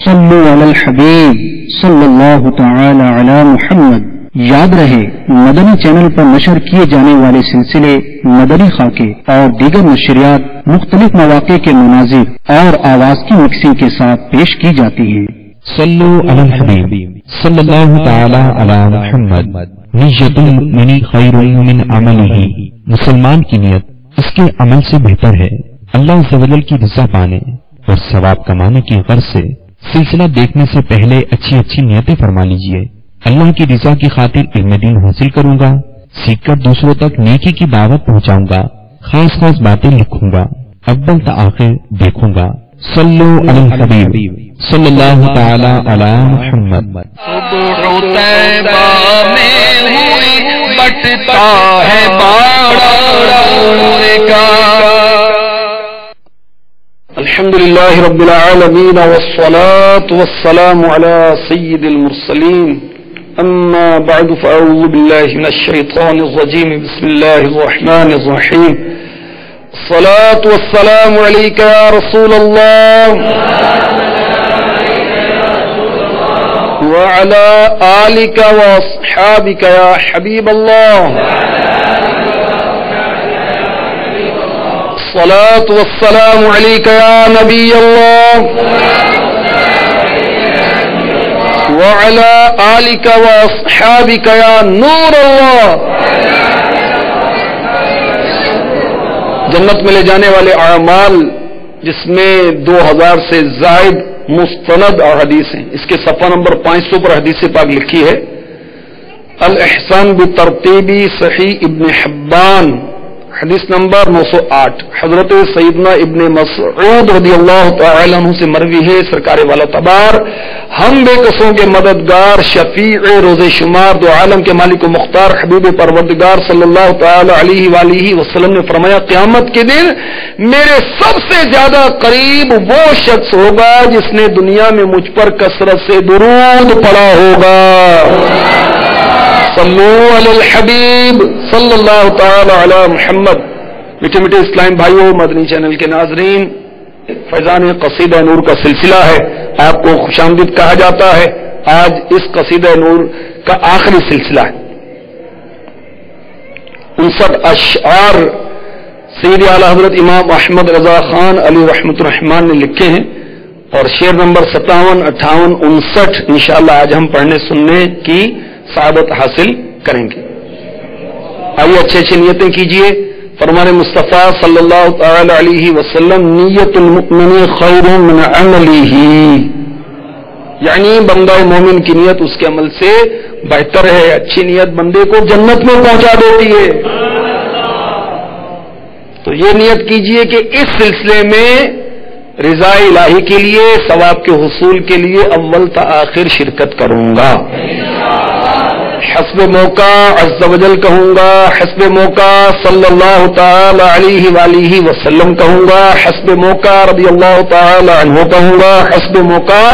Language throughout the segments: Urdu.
صلو علی الحبیب صلی اللہ تعالی علی محمد۔ یاد رہے مدنی چینل پر نشر کیے جانے والے سلسلے مدنی خاکے اور دیگر نشریات مختلف مواقع کے مناظر اور آواز کی مکسنگ کے ساتھ پیش کی جاتی ہیں۔ صلو علی الحبیب صلی اللہ تعالی علی محمد۔ نیت المؤمن خیر من عملہ، مسلمان کی نیت اس کے عمل سے بہتر ہے۔ اللہ عز و جل کی رضا پانے اور ثواب کمانے کی غرض سے سلسلہ دیکھنے سے پہلے اچھی اچھی نیتیں فرما لیجئے۔ اللہ کی رضا کی خاطر علم دین حاصل کروں گا، سیکھ کر دوسروں تک نیکی کی دعوت پہنچاؤں گا، خاص خاص باتیں لکھوں گا، اول تا آخر دیکھوں گا۔ صلو علی الحبیب صلی اللہ تعالی علی محمد۔ صبح طیبہ میں ہوئی بٹتا ہے باڑا نور کا۔ الحمد لله رب العالمين والصلاة والسلام على سيد المرسلين، أما بعد فأعوذ بالله من الشيطان الرجيم، بسم الله الرحمن الرحيم۔ الصلاة والسلام عليك يا رسول الله وعلى آلك وأصحابك يا حبيب الله۔ الصلاة والسلام عليك يا نبي الله وعلى آلك وأصحابك يا نور الله۔ جنت میں لے جانے والے اعمال جس میں 2000 سے زائد مستند اور حدیث ہیں، اس کے صفحہ نمبر 500 پر حدیث پاک لکھی ہے، الاحسان بترتیب صحیح ابن حبان، حدیث نمبر 908، حضرت سیدنا ابن مسعود رضی اللہ تعالی عنہ سے مروی ہے، سرکار والا تبار ہم بے کسوں کے مددگار، شفیع روز شمار، دو عالم کے مالک و مختار، حبیب پروردگار صلی اللہ تعالی علیہ وآلہ وسلم نے فرمایا، قیامت کے دن میرے سب سے زیادہ قریب وہ شخص ہوگا جس نے دنیا میں مجھ پر کثرت سے درود پڑھا ہوگا۔ صلو علی الحبیب صلی اللہ تعالی علی محمد۔ میٹھے میٹھے اسلام بھائیوں، مدنی چینل کے ناظرین، فیضان قصیدہ نور کا سلسلہ ہے، آپ کو خوش آمدید کہا جاتا ہے۔ آج اس قصیدہ نور کا آخری سلسلہ ہے۔ 59 اشعار سید اعلی حضرت امام احمد رضا خان علی رحمۃ الرحمان نے لکھے ہیں، اور شعر نمبر 57، 58، 59 انشاءاللہ آج ہم پڑھنے سننے کی سعادت حاصل کریں گے۔ آئیے اچھے اچھے نیتیں کیجئے۔ فرمان مصطفیٰ صلی اللہ تعالی علیہ وسلم، نیت المؤمن خیر من عملہ، یعنی بندہ مومن کی نیت اس کے عمل سے بہتر ہے۔ اچھی نیت بندے کو جنت میں پہنچا دیتی ہے۔ تو یہ نیت کیجئے کہ اس سلسلے میں رضا الہی کے لیے، ثواب کے حصول کے لیے اول تا آخر شرکت کروں گا۔ حسب موقع عز و جل کہوں گا، حسب موقع صلی اللہ تعالی علیہ وآلہ وسلم کہوں گا، حسب موقع رضی اللہ تعالی عنہ کہوں گا، حسب موقع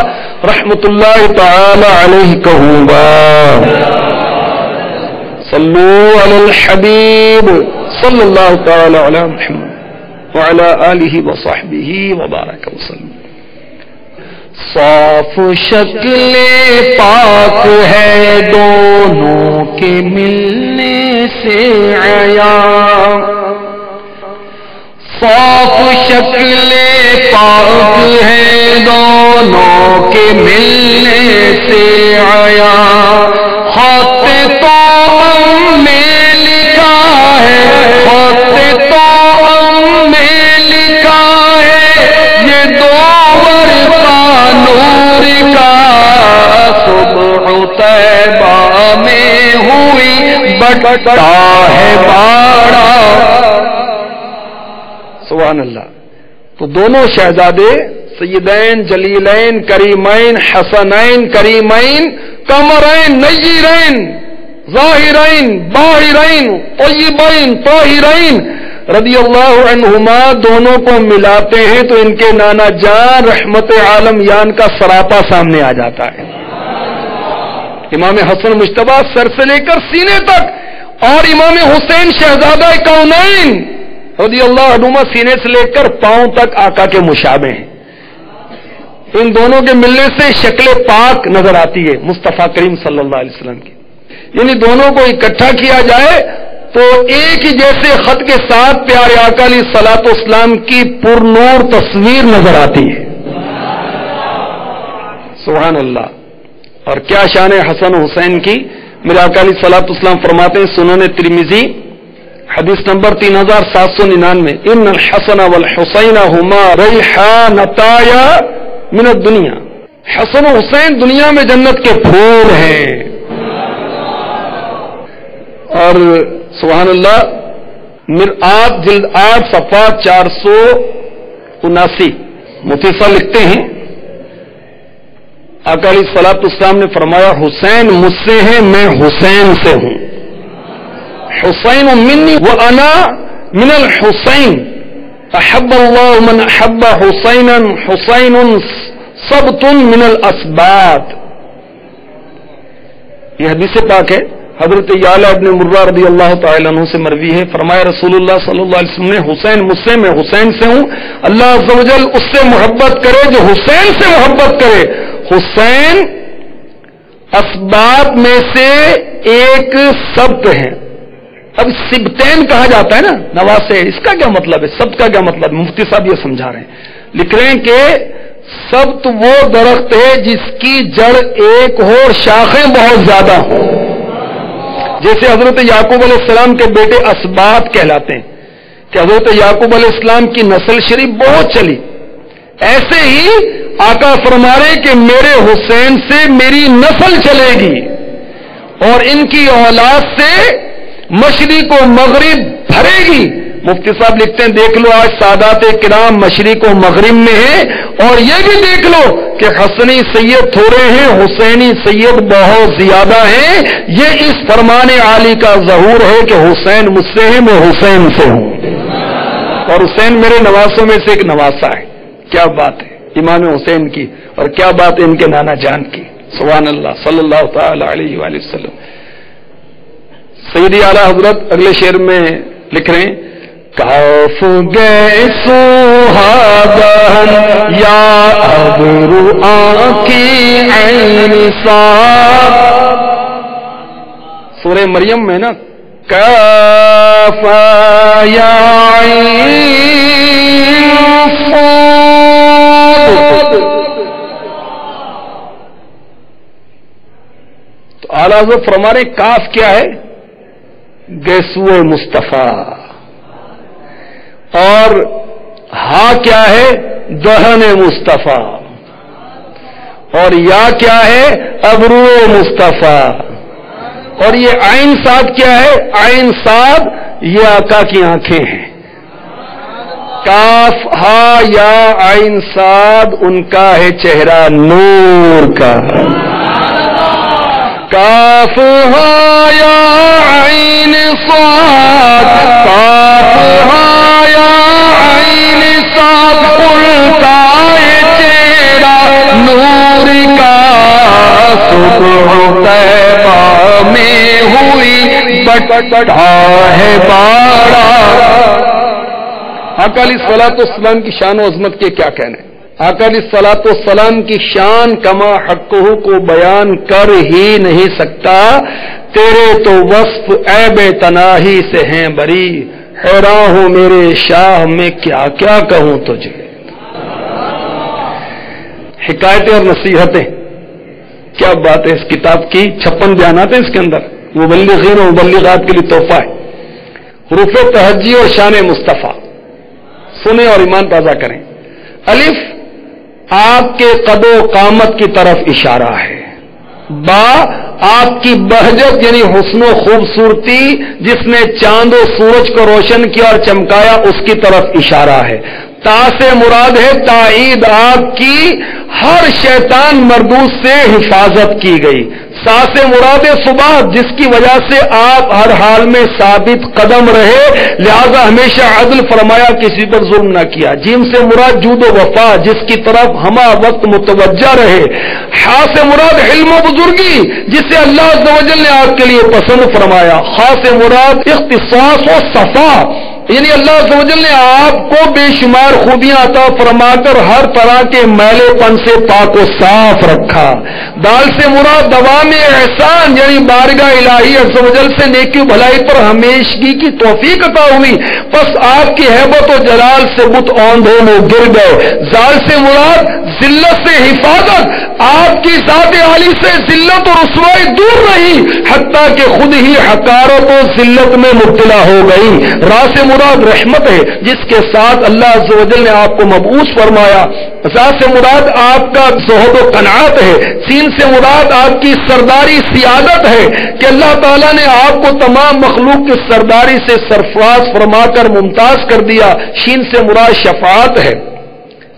رحمت اللہ تعالی علیہ کہوں گا۔ صلو علی الحبیب صلی اللہ تعالی علی محمد وعلی آلہ وصحبہ وبارک وسلم۔ صاف شکل پاک ہے دونوں کے ملنے سے عیاں، صاف شکل پاک ہے دونوں کے ملنے سے عیاں، خط تو ہم میں لکھا ہے، خط تو ہم میں لکھا ہے، یہ دو نور کا، صبح طیبہ میں ہوئی بٹتا ہے باڑا۔ سبحان اللہ۔ تو دونوں شہزادے سیدین جلیلین کریمین حسنین کریمین قمرین نیرین ظاہرین باہرین طیبین طاہرین رضی اللہ عنہما دونوں کو ملاتے ہیں تو ان کے نانا جان رحمت عالم یان کا سراپا سامنے آ جاتا ہے۔ امام حسن مجتبی سر سے لے کر سینے تک، اور امام حسین شہزادہ کونین رضی اللہ عنہما سینے سے لے کر پاؤں تک آقا کے مشابہ ہیں۔ ان دونوں کے ملنے سے شکل پاک نظر آتی ہے مصطفیٰ کریم صلی اللہ علیہ وسلم کی. یعنی دونوں کو اکٹھا کیا جائے تو ایک ہی جیسے خط کے ساتھ پیارے آقا علیہ الصلوۃ والسلام کی پر نور تصویر نظر آتی ہے. سبحان اللہ. اور کیا شان ہے حسن و حسین کی. میرے آقا علیہ الصلوۃ والسلام فرماتے ہیں سنن ترمذی حدیث نمبر 3799 ان الحسن والحسین ہما ریحانتایا من الدنیا. حسن و حسین دنیا میں جنت کے پھول ہیں. اور سبحان اللہ مرآت جلد 8 صفحہ 479 مفتی صاحب لکھتے ہیں آقا علیہ الصلوۃ والسلام نے فرمایا حسین مجھ سے ہے میں حسین سے ہوں. حسین منی وانا من الحسین احب اللہ من احب حسینا حسین سبت من الاسبات. یہ حدیث پاک ہے حضرت یعلا ابن مرہ رضی اللہ تعالی عنہ سے مروی ہے. فرمایا رسول اللہ صلی اللہ علیہ وسلم نے حسین مجھ سے میں حسین سے ہوں. اللہ عز و جل اس سے محبت کرے جو حسین سے محبت کرے. حسین اسباب میں سے ایک سبت ہیں. اب سبتین کہا جاتا ہے نا نواسے, اس کا کیا مطلب ہے, سبت کا کیا مطلب ہے؟ مفتی صاحب یہ سمجھا رہے ہیں, لکھ رہے ہیں کہ سبت وہ درخت ہے جس کی جڑ ایک ہو اور شاخیں بہت زیادہ ہوں. جیسے حضرت یعقوب علیہ السلام کے بیٹے اسباط کہلاتے ہیں کہ حضرت یعقوب علیہ السلام کی نسل شریف بہت چلی. ایسے ہی آقا فرما رہے کہ میرے حسین سے میری نسل چلے گی اور ان کی اولاد سے مشرق و مغرب بھرے گی. مفتی صاحب لکھتے ہیں دیکھ لو آج سادات کرام مشرق و مغرب میں ہیں, اور یہ بھی دیکھ لو کہ حسنی سید تھوڑے ہیں حسینی سید بہت زیادہ ہیں. یہ اس فرمان عالی کا ظہور ہے کہ حسین مجھ سے ہے میں حسین سے ہوں, اور حسین میرے نواسوں میں سے ایک نواسا ہے. کیا بات ہے امام حسین کی, اور کیا بات ہے ان کے نانا جان کی. سبحان اللہ صلی اللہ تعالی علیہ وآلہ وسلم. سیدی اعلیٰ حضرت اگلے شعر میں لکھ رہے ہیں کاف گئے سوہاگن یا ابرو آنکھی عین صاف. سورہ مریم میں نا کاف یا عین صاد. تو اعلیٰ حضرت فرما رہے کاف کیا ہے گیسو مصطفیٰ, اور ہا کیا ہے دہن مصطفیٰ, اور یا کیا ہے ابرو مصطفیٰ, اور یہ عین صاد کیا ہے عین صاد یہ آقا کی آنکھیں ہیں. کاف ہا یا عین صاد ان کا ہے چہرہ نور کا. کاف ہا یا عین صاد کاف ہا یا عین صاد ان کا ہے چہرہ نور کا. صبح طیبہ میں ہوئی بٹا ہے باڑا. آقا علیہ الصلوۃ والسلام کی شان و عظمت کے کیا کہنے. آقا علیہ الصلوۃ والسلام کی شان کما حقہ کو بیان کر ہی نہیں سکتا. تیرے تو وصف عیب تناہی سے ہیں بری. حیران ہوں میرے شاہ میں کیا کیا کہوں تجھے. حکایتیں اور نصیحتیں کیا بات ہے. اس کتاب کی 56 بیانات ہیں اس کے اندر. مبلغین و مبلغات کے لیے تحفہ ہے. حروف تہجی اور شان مصطفیٰ سنیں اور ایمان تازہ کریں. الف آپ کے قد و قامت کی طرف اشارہ ہے. با آپ کی بہجت یعنی حسن و خوبصورتی جس نے چاند و سورج کو روشن کیا اور چمکایا اس کی طرف اشارہ ہے. تا سے مراد ہے تائید آپ کی ہر شیطان مردود سے حفاظت کی گئی. سا سے مراد صبح جس کی وجہ سے آپ ہر حال میں ثابت قدم رہے لہذا ہمیشہ عدل فرمایا کسی پر ظلم نہ کیا. جیم سے مراد جود و وفا جس کی طرف ہما وقت متوجہ رہے. ہا سے مراد علم و بزرگی جسے اللہ عز و جل نے آپ کے لیے پسند فرمایا. خا سے مراد اختصاص و صفا یعنی اللہ عز و جل نے آپ کو بے شمار خوبیاں عطا فرما کر ہر طرح کے میلے پن سے پاک و صاف رکھا. دال سے مراد دوام احسان یعنی بارگاہ الہی عز و جل سے نیکی بھلائی پر ہمیشگی کی توفیق عطا ہوئی. بس آپ کی ہیبت و جلال سے بت اوندھوں میں گر گئے. زال سے مراد ذلت سے حفاظت، آپ کی ذات عالی سے ذلت و رسوائی دور رہی حتیٰ کہ خود ہی حقارت و ذلت میں مبتلا ہو گئی. را سے مراد رحمت ہے جس کے ساتھ اللہ عز و جل نے آپ کو مبعوث فرمایا. ذا سے مراد آپ کا زہد و قناعت ہے. سین سے مراد آپ کی سرداری سیادت ہے کہ اللہ تعالیٰ نے آپ کو تمام مخلوق کی سرداری سے سرفراز فرما کر ممتاز کر دیا. شین سے مراد شفاعت ہے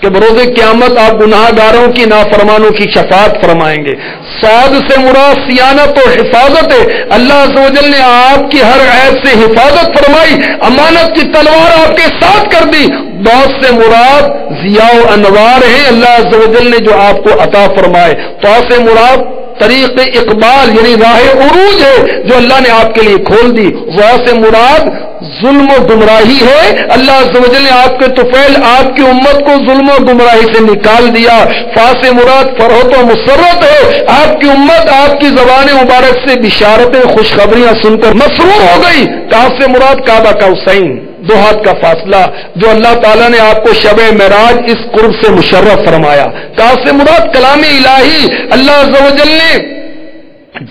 کہ بروز قیامت آپ گناہ گاروں کی نافرمانوں کی شفاعت فرمائیں گے. صاد سے مراد سیانت و حفاظت ہے. اللہ عز و جل نے آپ کی ہر عیب سے حفاظت فرمائی، امانت کی تلوار آپ کے ساتھ کر دی. دوست سے مراد ضیاء و انوار ہیں اللہ عز و جل نے جو آپ کو عطا فرمائے. تو سے مراد طریق اقبال یعنی راہ عروج ہے جو اللہ نے آپ کے لیے کھول دی. وہ سے مراد ظلم و گمراہی ہے، اللہ عز و جل نے آپ کے طفیل آپ کی امت کو ظلم و گمراہی سے نکال دیا. فا سے مراد فرحت و مسرت ہے، آپ کی امت آپ کی زبان مبارک سے بشارتیں خوشخبریاں سن کر مسرور ہو گئی. کاف سے مراد کعبہ کا حسین، 2 ہاتھ کا فاصلہ جو اللہ تعالیٰ نے آپ کو شب معراج اس قرب سے مشرف فرمایا. کاف سے مراد کلام الہی، اللہ عز و جل نے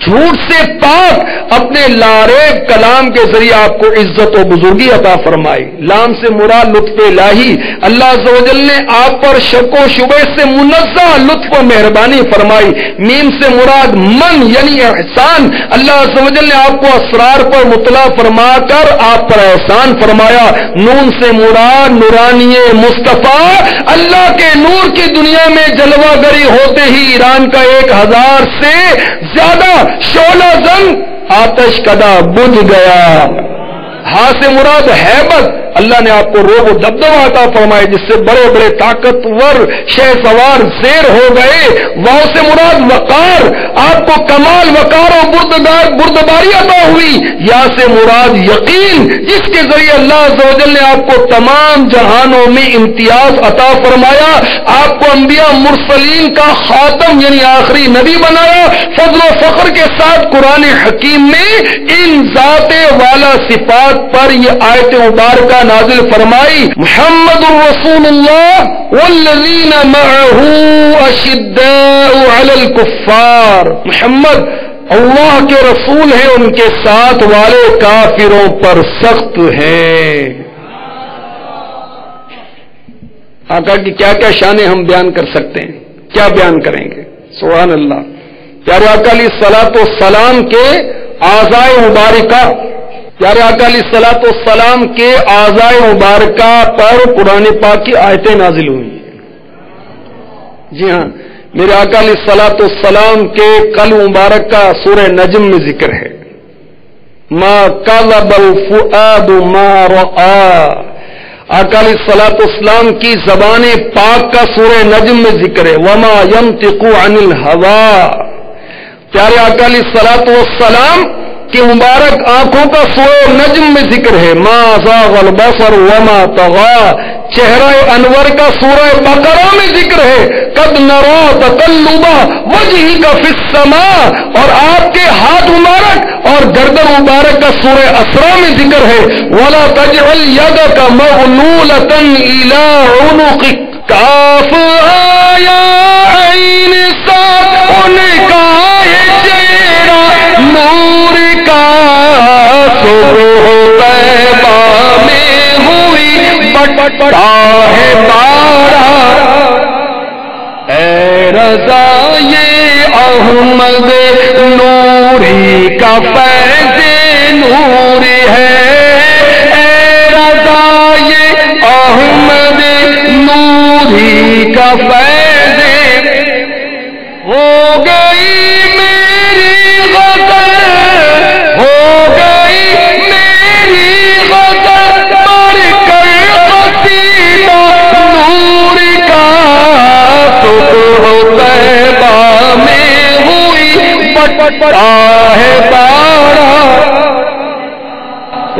جھوٹ سے پاک اپنے لاریب کلام کے ذریعے آپ کو عزت و بزرگی عطا فرمائی. لام سے مراد لطف الہی، اللہ عز و جل نے آپ پر شک و شبہ سے منزہ لطف و مہربانی فرمائی. میم سے مراد من یعنی احسان، اللہ عز و جل نے آپ کو اسرار پر مطلع فرما کر آپ پر احسان فرمایا. نون سے مراد نورانی مصطفیٰ، اللہ کے نور کی دنیا میں جلوہ گری ہوتے ہی ایران کا 1000 سے زیادہ شعلہ زنگ آتش کدا بجھ گیا. ہاں سے مراد ہیبت، اللہ نے آپ کو روب و دبدبہ عطا فرمائے جس سے بڑے بڑے طاقتور شہ سوار زیر ہو گئے. واؤ سے مراد وقار، آپ کو کمال وقار و بردباری عطا ہوئی. یا سے مراد یقین جس کے ذریعے اللہ عز و جل نے آپ کو تمام جہانوں میں امتیاز عطا فرمایا. آپ کو انبیاء مرسلین کا خاتم یعنی آخری نبی بنایا. فضل و فخر کے ساتھ قرآن حکیم میں ان ذات والا صفات پر یہ آیت مبارکہ نازل فرمائی. محمد رسول اللہ والذین معه اشداء علی الکفار، محمد اللہ کے رسول ہیں، ان کے ساتھ والے کافروں پر سخت ہیں. آقا کی کیا کیا شانیں ہم بیان کر سکتے ہیں، کیا بیان کریں گے. سبحان اللہ. پیارے آقا علیہ الصلوۃ والسلام کے اعضائے مبارکہ، پیارے آقا علیہ الصلوۃ والسلام کے اعضائے مبارکہ پر قرآن پاک کی آیتیں نازل ہوئی. جی ہاں، میرے آقا علیہ الصلوۃ والسلام کے قلب مبارک کا سورہ نجم میں ذکر ہے. ما کذب الفؤاد ما رأى، آقا علیہ الصلوۃ والسلام کی زبان پاک کا سورہ نجم میں ذکر ہے. وما ينطق عن الهوى، پیارے آقا علیہ الصلوۃ والسلام کی مبارک آنکھوں کا سورہ نجم میں ذکر ہے. ما زاغ البصر وما طغى، چہرہ انور کا سورہ بقرہ میں ذکر ہے. قد نرى تقلب وجهك في السماء، اور آپ کے ہاتھ مبارک اور گردن مبارک کا سورہ اسراء میں ذکر ہے. ولا تجعل يدك مغلولة إلى عنقك، کاف آیا عین صاد، ان کا یہ چہرہ نور کا صبح طیبہ میں ہوئی بٹتا ہے بارہ. اے رضا یہ احمد نوری کا فیض نور ہے. اے رضا یہ احمد نوری کا فیض ہو گئی میری غزل، ہو گئی میری غزل پر کر قصیدہ نور کا صبح طیبہ میں ہوئی بٹتا ہے بارہ.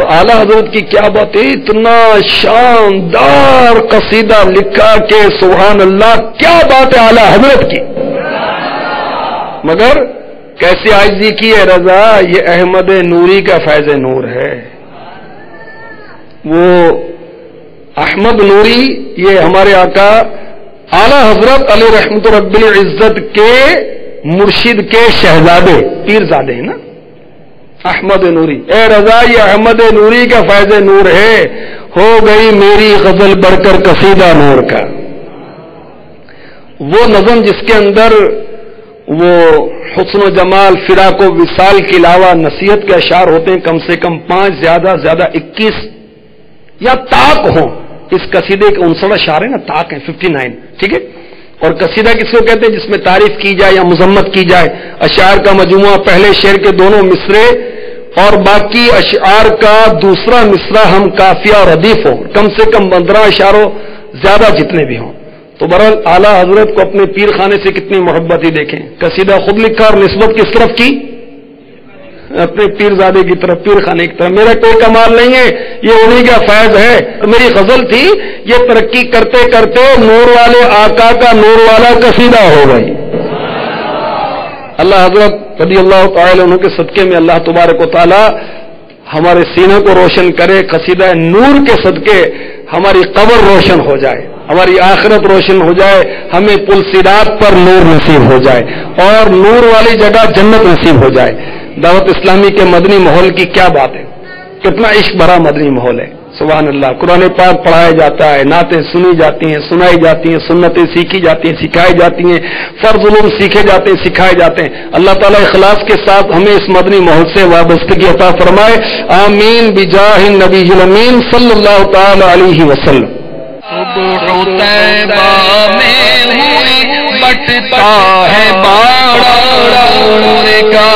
تو اعلی حضرت کی کیا بات ہے، اتنا شاندار قصیدہ لکھا کہ سبحان اللہ، کیا بات ہے اعلی حضرت کی. مگر کیسی عاجزی کی ہے رضا، یہ احمد نوری کا فیض نور ہے. وہ احمد نوری یہ ہمارے آقا اعلی حضرت علی رحمت رب العزت کے مرشد کے شہزادے پیرزادے ہیں نا احمد نوری. اے رضا یہ احمد نوری کا فیض نور ہے، ہو گئی میری غزل بڑھ کر قصیدہ نور کا. وہ نظم جس کے اندر وہ حسن و جمال، فراق و وصال کے علاوہ نصیحت کے اشعار ہوتے ہیں، کم سے کم 5 زیادہ 21 یا طاق ہوں. اس قصیدے کے 59 اشعار ہیں نا، طاق ہیں 59، ٹھیک ہے. اور قصیدہ کس کو کہتے ہیں؟ جس میں تعریف کی جائے یا مذمت کی جائے. اشعار کا مجموعہ، پہلے شعر کے دونوں مصرے اور باقی اشعار کا دوسرا مصرع ہم قافیہ اور ردیف ہو، کم سے کم 15 اشعار ہو، زیادہ جتنے بھی ہوں. تو بہرحال اعلیٰ حضرت کو اپنے پیر خانے سے کتنی محبت ہی دیکھیں. قصیدہ خود لکھا اور نسبت کس طرف کی؟ اپنے پیر زادے کی طرف، پیر خانے کی طرف. میرا کوئی کمال نہیں ہے، یہ انہی کا فیض ہے. میری غزل تھی، یہ ترقی کرتے کرتے نور والے آقا کا نور والا قصیدہ ہو گئی. اللہ حضرت رضی اللہ تعالی عنہ کے صدقے میں اللہ تبارک و تعالی ہمارے سینے کو روشن کرے. قصیدہ نور کے صدقے ہماری قبر روشن ہو جائے، ہماری آخرت روشن ہو جائے، ہمیں پل صراط پر نور نصیب ہو جائے اور نور والی جگہ جنت نصیب ہو جائے. دعوت اسلامی کے مدنی ماحول کی کیا بات ہے، کتنا عشق بھرا مدنی ماحول ہے. سبحان اللہ. قرآن پاک پڑھایا جاتا ہے، نعتیں سنی جاتی ہیں، سنائی جاتی ہیں، سنتیں سیکھی جاتی ہیں، سکھائی جاتی ہیں، فرض علوم سیکھے جاتے ہیں، سکھائے جاتے ہیں. اللہ تعالیٰ اخلاص کے ساتھ ہمیں اس مدنی ماحول سے وابستگی عطا فرمائے. آمین بجاہ النبی الامین صلی اللہ تعالی علیہ وسلم. بٹتا ہے باڑا کا.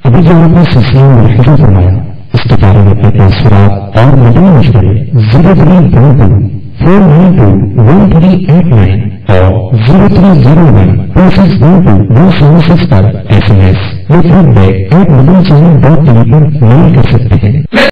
ابھی جو ہم نے سلسلہ مرحلہ فرمایا، اس کے بارے میں اپنے تاثرات اور مدنی مشورے 0322492138 اور 03012612 پر SMS یا فیڈ بیک @مدنی چینل.tv پر میل کر سکتے ہیں.